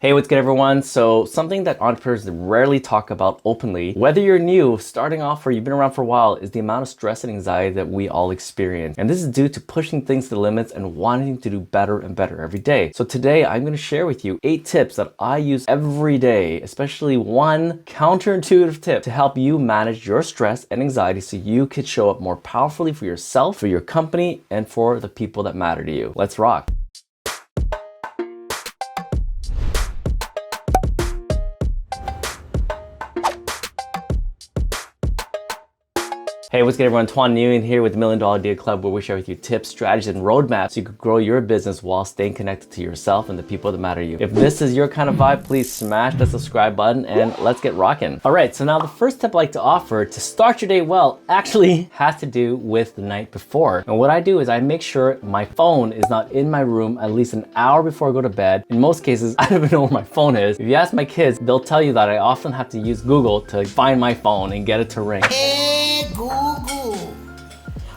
Hey, what's good everyone? So something that entrepreneurs rarely talk about openly, whether you're new, starting off, or you've been around for a while, is the amount of stress and anxiety that we all experience. And this is due to pushing things to the limits and wanting to do better and better every day. So today I'm going to share with you 8 tips that I use every day, especially one counterintuitive tip to help you manage your stress and anxiety so you could show up more powerfully for yourself, for your company, and for the people that matter to you. Let's rock. Hey, what's good everyone? Tuan Nguyen here with the $1 Million Idea Club, where we share with you tips, strategies, and roadmaps so you can grow your business while staying connected to yourself and the people that matter to you. If this is your kind of vibe, please smash the subscribe button and let's get rocking. All right, so now the first tip I like to offer to start your day well actually has to do with the night before. And what I do is I make sure my phone is not in my room at least an hour before I go to bed. In most cases, I don't even know where my phone is. If you ask my kids, they'll tell you that I often have to use Google to find my phone and get it to ring. Google.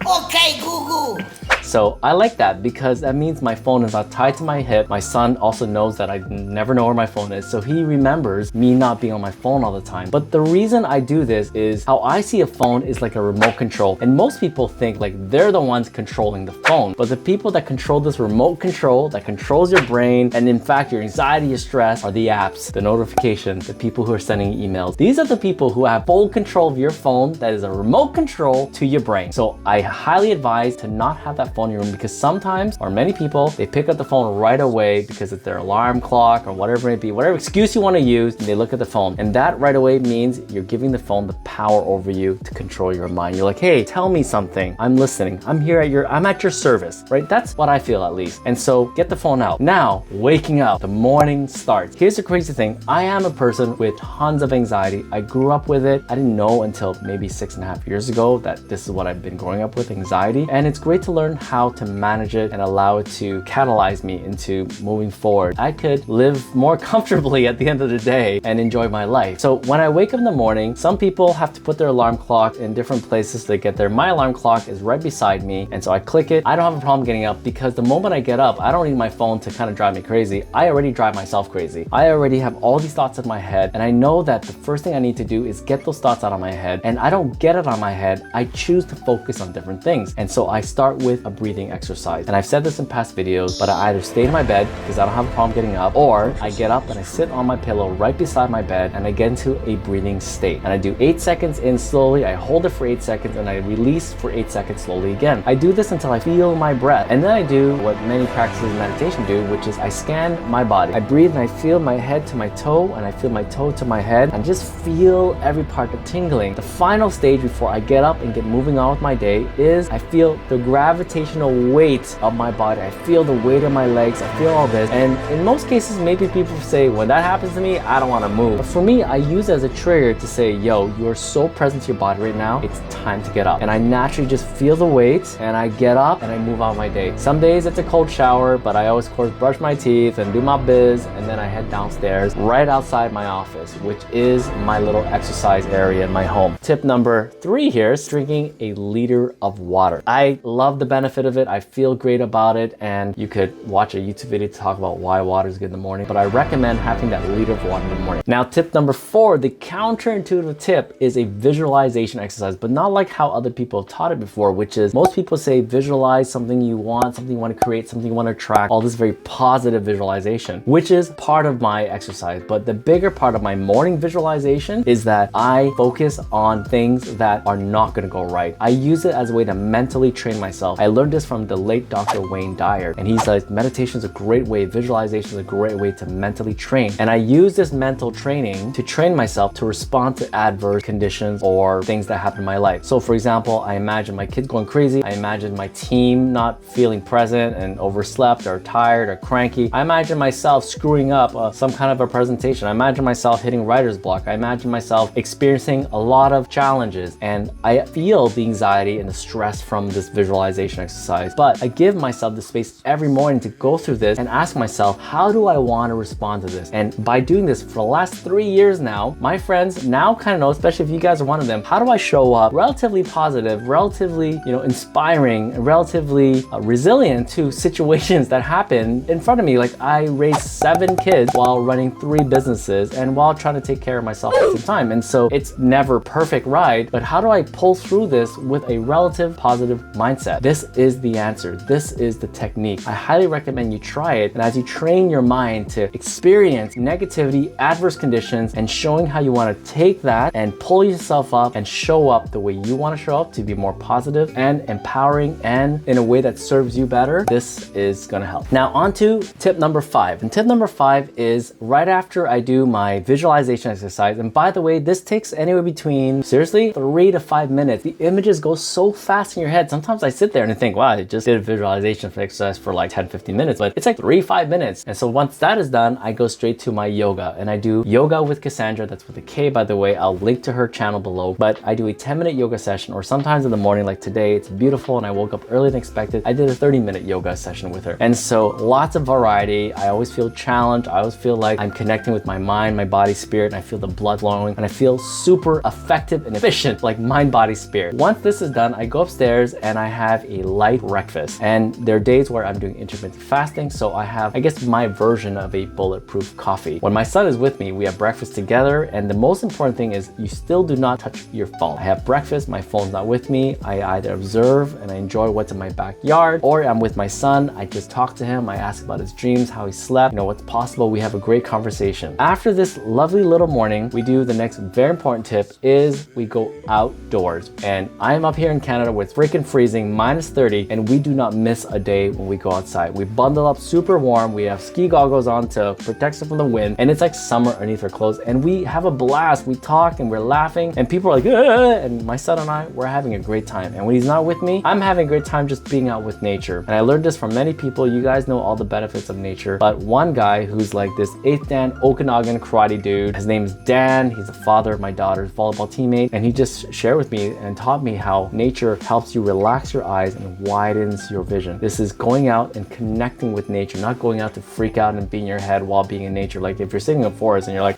Okay, Google. So I like that because that means my phone is not tied to my hip. My son also knows that I never know where my phone is, so he remembers me not being on my phone all the time. But the reason I do this is how I see a phone is like a remote control. And most people think like they're the ones controlling the phone. But the people that control this remote control, that controls your brain, and in fact your anxiety, your stress, are the apps, the notifications, the people who are sending emails. These are the people who have full control of your phone that is a remote control to your brain. So I highly advise to not have that phone in your room, because sometimes, or many people, they pick up the phone right away because it's their alarm clock or whatever it may be, whatever excuse you want to use, and they look at the phone. And that right away means you're giving the phone the power over you to control your mind. You're like, hey, tell me something. I'm listening. I'm at your service, right? That's what I feel at least. And so get the phone out. Now, waking up, the morning starts. Here's the crazy thing. I am a person with tons of anxiety. I grew up with it. I didn't know until maybe 6.5 years ago that this is what I've been growing up with, anxiety. And it's great to learn how to manage it and allow it to catalyze me into moving forward. I could live more comfortably at the end of the day and enjoy my life. So when I wake up in the morning, some people have to put their alarm clock in different places to get there. My alarm clock is right beside me, and so I click it. I don't have a problem getting up because the moment I get up, I don't need my phone to kind of drive me crazy. I already drive myself crazy. I already have all these thoughts in my head, and I know that the first thing I need to do is get those thoughts out of my head, and I don't get it out of my head. I choose to focus on different things. And so I start with a breathing exercise. And I've said this in past videos, but I either stay in my bed because I don't have a problem getting up, or I get up and I sit on my pillow right beside my bed and I get into a breathing state. And I do 8 seconds in slowly, I hold it for 8 seconds, and I release for 8 seconds slowly again. I do this until I feel my breath. And then I do what many practices of meditation do, which is I scan my body. I breathe and I feel my head to my toe, and I feel my toe to my head, and just feel every part of tingling. The final stage before I get up and get moving on with my day is I feel the gravitational weight of my body. I feel the weight of my legs. I feel all this. And in most cases, maybe people say, when that happens to me, I don't want to move. But for me, I use it as a trigger to say, yo, you're so present to your body right now. It's time to get up. And I naturally just feel the weight, and I get up and I move on my day. Some days it's a cold shower, but I always, of course, brush my teeth and do my biz, and then I head downstairs right outside my office, which is my little exercise area in my home. Tip number 3 here is drinking a liter of water. I love the benefit of it. I feel great about it, and you could watch a YouTube video to talk about why water is good in the morning, but I recommend having that liter of water in the morning. Now, tip number 4, the counterintuitive tip, is a visualization exercise, but not like how other people have taught it before, which is most people say visualize something you want, something you want to create, something you want to attract, all this very positive visualization, which is part of my exercise. But the bigger part of my morning visualization is that I focus on things that are not going to go right. I use it as a way to mentally train myself. I learned this from the late Dr. Wayne Dyer, and he says meditation is a great way, visualization is a great way to mentally train. And I use this mental training to train myself to respond to adverse conditions or things that happen in my life. So for example, I imagine my kids going crazy. I imagine my team not feeling present and overslept or tired or cranky. I imagine myself screwing up some kind of a presentation. I imagine myself hitting writer's block. I imagine myself experiencing a lot of challenges, and I feel the anxiety and the stress from this visualization exercise. exercise, but I give myself the space every morning to go through this and ask myself, how do I want to respond to this? And by doing this for the last 3 years now, my friends now kind of know, especially if you guys are one of them, how do I show up relatively positive, relatively, inspiring, relatively resilient to situations that happen in front of me. Like I raised 7 kids while running 3 businesses and while trying to take care of myself at the same time. And so it's never perfect ride, but how do I pull through this with a relative positive mindset? This is the answer. This is the technique. I highly recommend you try it. And as you train your mind to experience negativity, adverse conditions, and showing how you want to take that and pull yourself up and show up the way you want to show up to be more positive and empowering and in a way that serves you better, this is going to help. Now on to tip number 5. And tip number 5 is right after I do my visualization exercise. And by the way, this takes anywhere between, seriously, 3 to 5 minutes. The images go so fast in your head. Sometimes I sit there and think, wow, I just did a visualization exercise for like 10-15 minutes, but it's like 3-5 minutes. And so once that is done, I go straight to my yoga, and I do yoga with Cassandra. That's with a K, by the way. I'll link to her channel below, but I do a 10-minute yoga session, or sometimes in the morning, like today, it's beautiful and I woke up earlier than expected. I did a 30-minute yoga session with her. And so lots of variety. I always feel challenged. I always feel like I'm connecting with my mind, my body, spirit, and I feel the blood flowing, and I feel super effective and efficient, like mind, body, spirit. Once this is done, I go upstairs and I have a light breakfast. And there are days where I'm doing intermittent fasting, so I have, I guess, my version of a bulletproof coffee. When my son is with me, we have breakfast together, and the most important thing is you still do not touch your phone. I have breakfast, my phone's not with me. I either observe and I enjoy what's in my backyard, or I'm with my son. I just talk to him. I ask about his dreams, how he slept, what's possible. We have a great conversation. After this lovely little morning, we do the next very important tip is we go outdoors. And I'm up here in Canada where it's freaking freezing, -30, and we do not miss a day when we go outside. We bundle up super warm. We have ski goggles on to protect us from the wind, and it's like summer underneath our clothes, and we have a blast. We talk and we're laughing, and people are like, "Ah!" And my son and I, we're having a great time. And when he's not with me, I'm having a great time just being out with nature. And I learned this from many people. You guys know all the benefits of nature, but one guy who's like this 8th Dan Okanagan karate dude, his name is Dan. He's the father of my daughter's volleyball teammate, and he just shared with me and taught me how nature helps you relax your eyes and widens your vision. This is going out and connecting with nature, not going out to freak out and be in your head while being in nature. Like if you're sitting in a forest and you're like,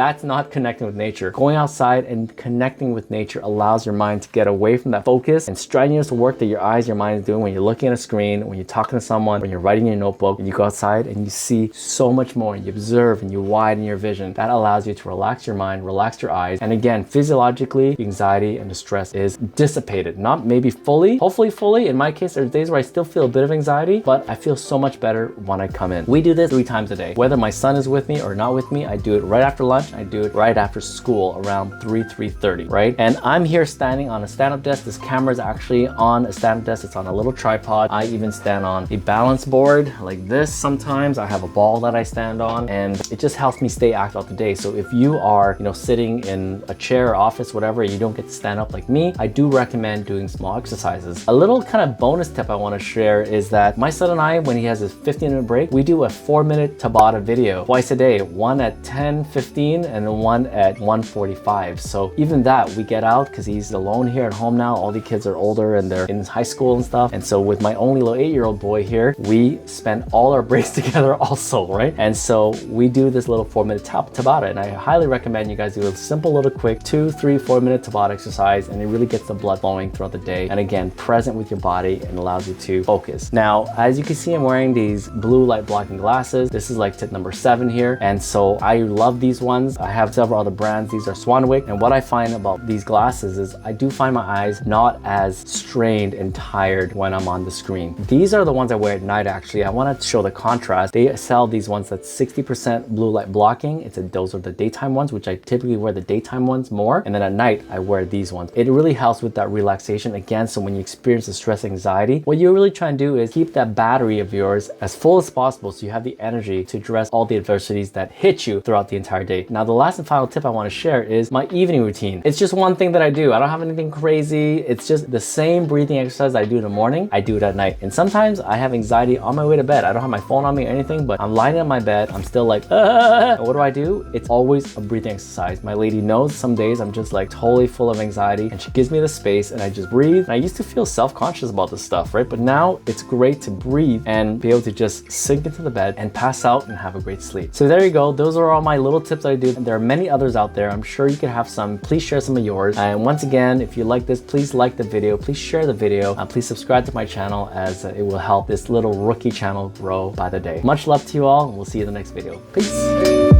that's not connecting with nature. Going outside and connecting with nature allows your mind to get away from that focus and strenuous work that your eyes, your mind is doing when you're looking at a screen, when you're talking to someone, when you're writing in your notebook, and you go outside and you see so much more, and you observe and you widen your vision. That allows you to relax your mind, relax your eyes. And again, physiologically, the anxiety and the stress is dissipated. Not maybe fully, hopefully fully. In my case, there's days where I still feel a bit of anxiety, but I feel so much better when I come in. We do this 3 times a day. Whether my son is with me or not with me, I do it right after lunch. I do it right after school around 3:30, right? And I'm here standing on a stand-up desk. This camera is actually on a stand-up desk. It's on a little tripod. I even stand on a balance board like this sometimes. I have a ball that I stand on, and it just helps me stay active throughout the day. So if you are, sitting in a chair, office, whatever, you don't get to stand up like me, I do recommend doing small exercises. A little kind of bonus tip I want to share is that my son and I, when he has his 15-minute break, we do a 4-minute Tabata video twice a day, one at 10:15 and then one at 1:45. So even that, we get out because he's alone here at home now. All the kids are older and they're in high school and stuff. And so with my only little 8-year-old boy here, we spend all our breaks together also, right? And so we do this little 4-minute Tabata, and I highly recommend you guys do a simple little quick 2, 3, 4-minute Tabata exercise, and it really gets the blood flowing throughout the day. And again, present with your body and allows you to focus. Now, as you can see, I'm wearing these blue light blocking glasses. This is like tip number 7 here. And so I love these ones. I have several other brands. These are Swanwick. And what I find about these glasses is I do find my eyes not as strained and tired when I'm on the screen. These are the ones I wear at night, actually. I want to show the contrast. They sell these ones that's 60% blue light blocking. Those are the daytime ones, which I typically wear the daytime ones more. And then at night, I wear these ones. It really helps with that relaxation. Again, so when you experience the stress, anxiety, what you're really trying to do is keep that battery of yours as full as possible so you have the energy to address all the adversities that hit you throughout the entire day. Now, the last and final tip I want to share is my evening routine. It's just one thing that I do. I don't have anything crazy. It's just the same breathing exercise I do in the morning, I do it at night. And sometimes I have anxiety on my way to bed. I don't have my phone on me or anything, but I'm lying in my bed. I'm still like, And what do? It's always a breathing exercise. My lady knows some days I'm just like totally full of anxiety, and she gives me the space and I just breathe. And I used to feel self-conscious cautious about this stuff, right? But now it's great to breathe and be able to just sink into the bed and pass out and have a great sleep. So there you go. Those are all my little tips that I do. And there are many others out there. I'm sure you could have some. Please share some of yours. And once again, if you like this, please like the video. Please share the video. Please subscribe to my channel as it will help this little rookie channel grow by the day. Much love to you all. And we'll see you in the next video. Peace.